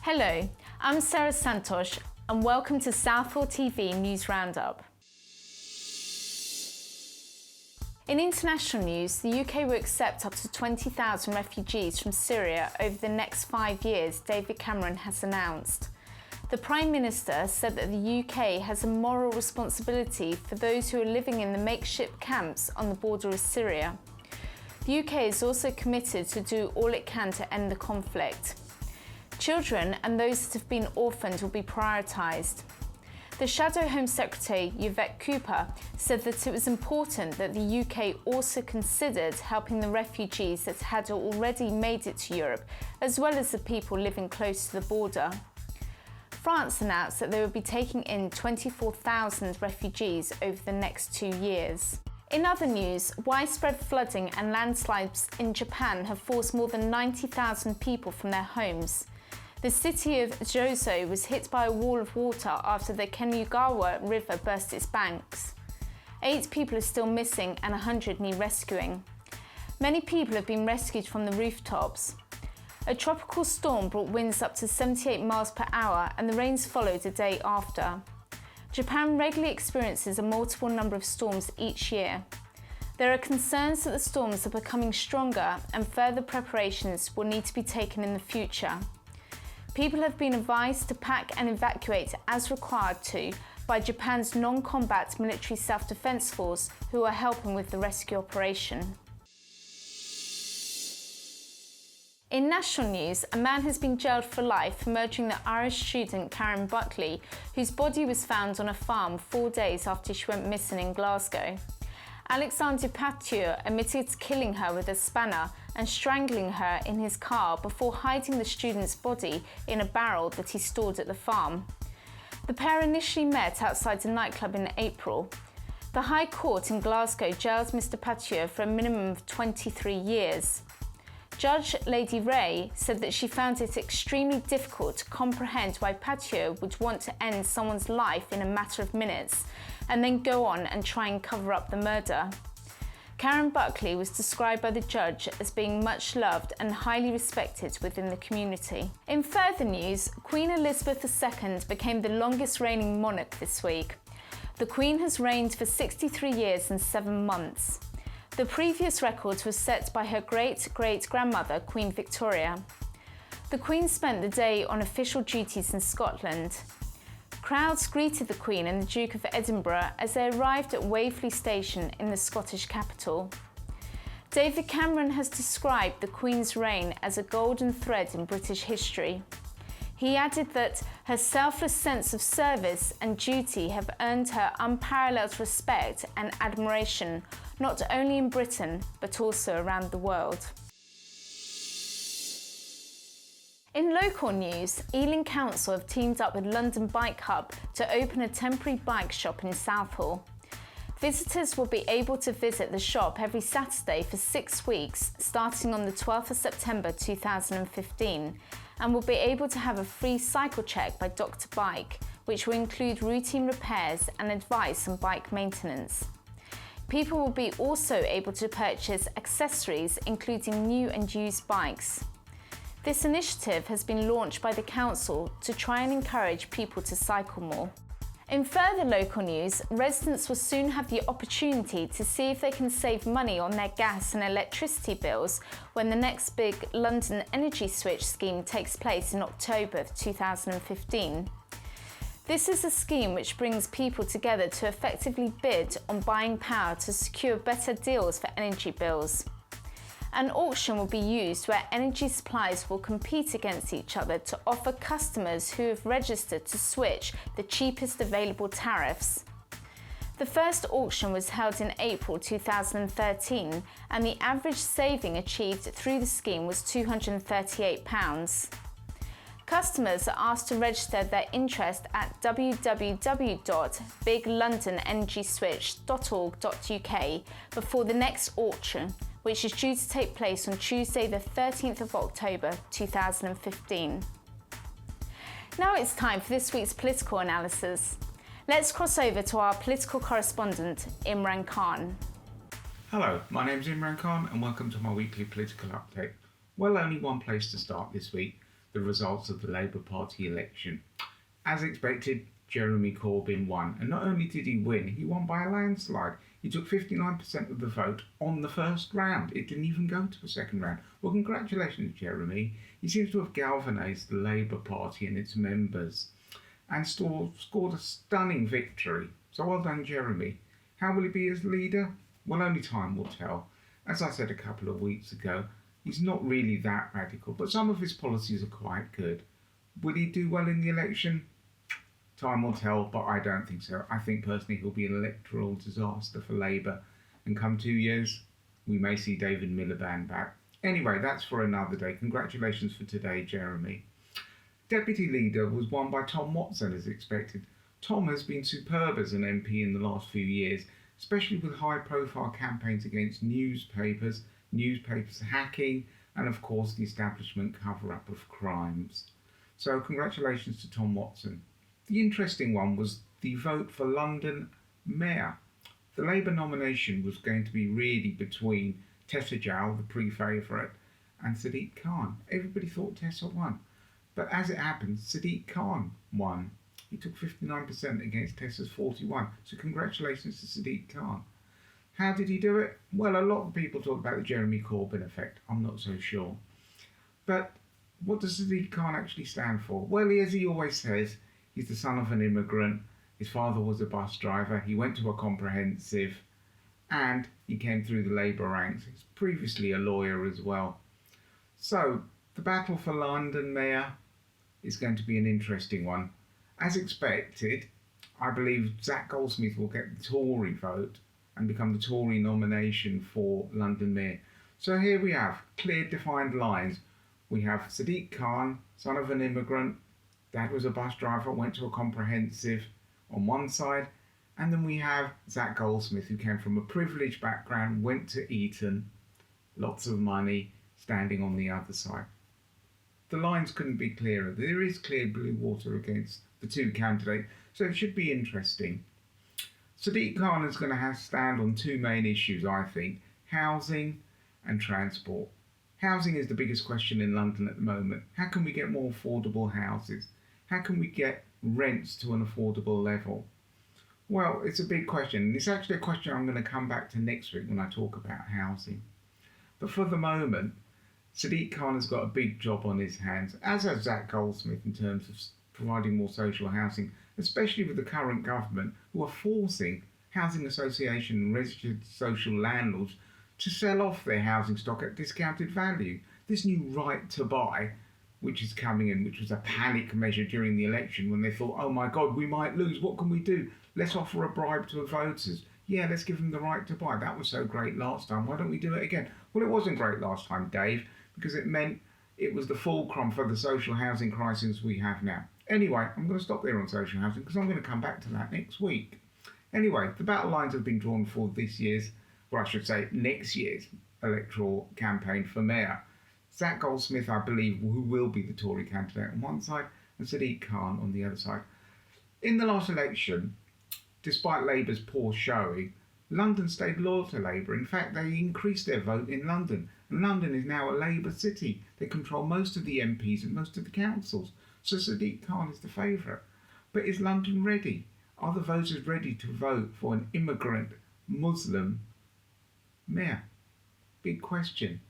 Hello, I'm Sara Santosh and welcome to Southall TV News Roundup. In international news, the UK will accept up to 20,000 refugees from Syria over the next 5 years, David Cameron has announced. The Prime Minister said that the UK has a moral responsibility for those who are living in the makeshift camps on the border of Syria. The UK is also committed to do all it can to end the conflict. Children and those that have been orphaned will be prioritised. The Shadow Home Secretary, Yvette Cooper, said that it was important that the UK also considered helping the refugees that had already made it to Europe, as well as the people living close to the border. France announced that they would be taking in 24,000 refugees over the next 2 years. In other news, widespread flooding and landslides in Japan have forced more than 90,000 people from their homes. The city of Joso was hit by a wall of water after the Kenugawa River burst its banks. 8 people are still missing and 100 need rescuing. Many people have been rescued from the rooftops. A tropical storm brought winds up to 78 miles per hour and the rains followed a day after. Japan regularly experiences a multiple number of storms each year. There are concerns that the storms are becoming stronger and further preparations will need to be taken in the future. People have been advised to pack and evacuate as required to by Japan's non-combat military self-defense force who are helping with the rescue operation. In national news, a man has been jailed for life for murdering the Irish student Karen Buckley, whose body was found on a farm 4 days after she went missing in Glasgow. Alexandre Pathieu admitted to killing her with a spanner and strangling her in his car before hiding the student's body in a barrel that he stored at the farm. The pair initially met outside a nightclub in April. The High Court in Glasgow jailed Mr Pathieu for a minimum of 23 years. Judge Lady Ray said that she found it extremely difficult to comprehend why Pathieu would want to end someone's life in a matter of minutes and then go on and try and cover up the murder. Karen Buckley was described by the judge as being much loved and highly respected within the community. In further news, Queen Elizabeth II became the longest reigning monarch this week. The Queen has reigned for 63 years and 7 months. The previous record was set by her great-great-grandmother, Queen Victoria. The Queen spent the day on official duties in Scotland. Crowds greeted the Queen and the Duke of Edinburgh as they arrived at Waverley Station in the Scottish capital. David Cameron has described the Queen's reign as a golden thread in British history. He added that her selfless sense of service and duty have earned her unparalleled respect and admiration, not only in Britain, but also around the world. In local news, Ealing Council have teamed up with London Bike Hub to open a temporary bike shop in Southall. Visitors will be able to visit the shop every Saturday for 6 weeks, starting on the 12th of September 2015, and will be able to have a free cycle check by Dr. Bike, which will include routine repairs and advice on bike maintenance. People will be also able to purchase accessories, including new and used bikes. This initiative has been launched by the council to try and encourage people to cycle more. In further local news, residents will soon have the opportunity to see if they can save money on their gas and electricity bills when the next big London Energy Switch scheme takes place in October 2015. This is a scheme which brings people together to effectively bid on buying power to secure better deals for energy bills. An auction will be used where energy suppliers will compete against each other to offer customers who have registered to switch the cheapest available tariffs. The first auction was held in April 2013 and the average saving achieved through the scheme was £238. Customers are asked to register their interest at www.biglondonenergyswitch.org.uk before the next auction, which is due to take place on Tuesday the 13th of October 2015. Now it's time for this week's political analysis. Let's cross over to our political correspondent, Imran Khan. Hello, my name is Imran Khan and welcome to my weekly political update. Well, only one place to start this week. the results of the Labour Party election. As expected, Jeremy Corbyn won, and not only did he win, he won by a landslide. He took 59% of the vote on the first round. It didn't even go to a second round. Well, congratulations, Jeremy. He seems to have galvanised the Labour Party and its members and scored a stunning victory. So well done, Jeremy. How will he be as leader? Well, only time will tell. As I said a couple of weeks ago, he's not really that radical, but some of his policies are quite good. Will he do well in the election? Time will tell, but I don't think so. I think personally he'll be an electoral disaster for Labour, and come 2 years, we may see David Miliband back. Anyway, that's for another day. Congratulations for today, Jeremy. Deputy leader was won by Tom Watson, as expected. Tom has been superb as an MP in the last few years, especially with high-profile campaigns against newspapers hacking, and of course the establishment cover-up of crimes. So congratulations to Tom Watson. The interesting one was the vote for London Mayor. The Labour nomination was going to be really between Tessa Jowell, the pre-favourite, and Sadiq Khan. Everybody thought Tessa won. But as it happened, Sadiq Khan won. He took 59% against Tessa's 41%. So congratulations to Sadiq Khan. How did he do it? Well, a lot of people talk about the Jeremy Corbyn effect. I'm not so sure. But what does Sadiq Khan actually stand for? Well, as he always says, he's the son of an immigrant. His father was a bus driver. He went to a comprehensive and he came through the Labour ranks. He's previously a lawyer as well. So the battle for London Mayor is going to be an interesting one. As expected, I believe Zac Goldsmith will get the Tory vote and become the Tory nomination for London Mayor. So here we have clear defined lines. We have Sadiq Khan, son of an immigrant, dad was a bus driver, went to a comprehensive on one side, and then we have Zac Goldsmith, who came from a privileged background, went to Eton, lots of money, standing on the other side. The lines couldn't be clearer. There is clear blue water against the two candidates, so it should be interesting. Sadiq Khan is going to have to stand on two main issues, I think, housing and transport. Housing is the biggest question in London at the moment. How can we get more affordable houses? How can we get rents to an affordable level? Well, it's a big question, and it's actually a question I'm going to come back to next week when I talk about housing. But for the moment, Sadiq Khan has got a big job on his hands, as has Zac Goldsmith, in terms of providing more social housing, especially with the current government, who are forcing housing association and registered social landlords to sell off their housing stock at discounted value. This new right to buy, which is coming in, which was a panic measure during the election when they thought, oh my God, we might lose, what can we do? Let's offer a bribe to the voters. Yeah, let's give them the right to buy. That was so great last time, why don't we do it again? Well, it wasn't great last time, Dave, because it meant it was the fulcrum for the social housing crisis we have now. Anyway, I'm going to stop there on social housing because I'm going to come back to that next week. Anyway, the battle lines have been drawn for this year's, well, I should say next year's electoral campaign for mayor. Zac Goldsmith, I believe, who will be the Tory candidate on one side, and Sadiq Khan on the other side. In the last election, despite Labour's poor showing, London stayed loyal to Labour. In fact, they increased their vote in London. And London is now a Labour city. They control most of the MPs and most of the councils. So Sadiq Khan is the favourite. But is London ready? Are the voters ready to vote for an immigrant Muslim mayor? Big question.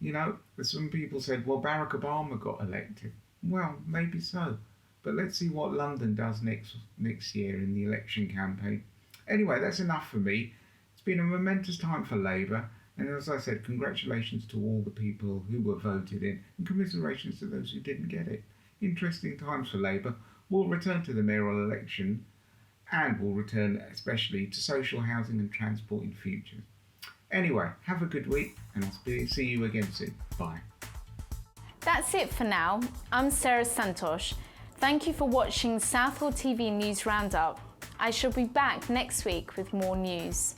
You know, some people said, well, Barack Obama got elected. Well, maybe so. But let's see what London does next year in the election campaign. Anyway, that's enough for me. It's been a momentous time for Labour. And as I said, congratulations to all the people who were voted in, and commiserations to those who didn't get it. Interesting times for Labour. We'll return to the mayoral election, and we'll return especially to social housing and transport in future. Anyway, have a good week, and I'll see you again soon. Bye. That's it for now. I'm Sara Santosh. Thank you for watching Southall TV News Roundup. I shall be back next week with more news.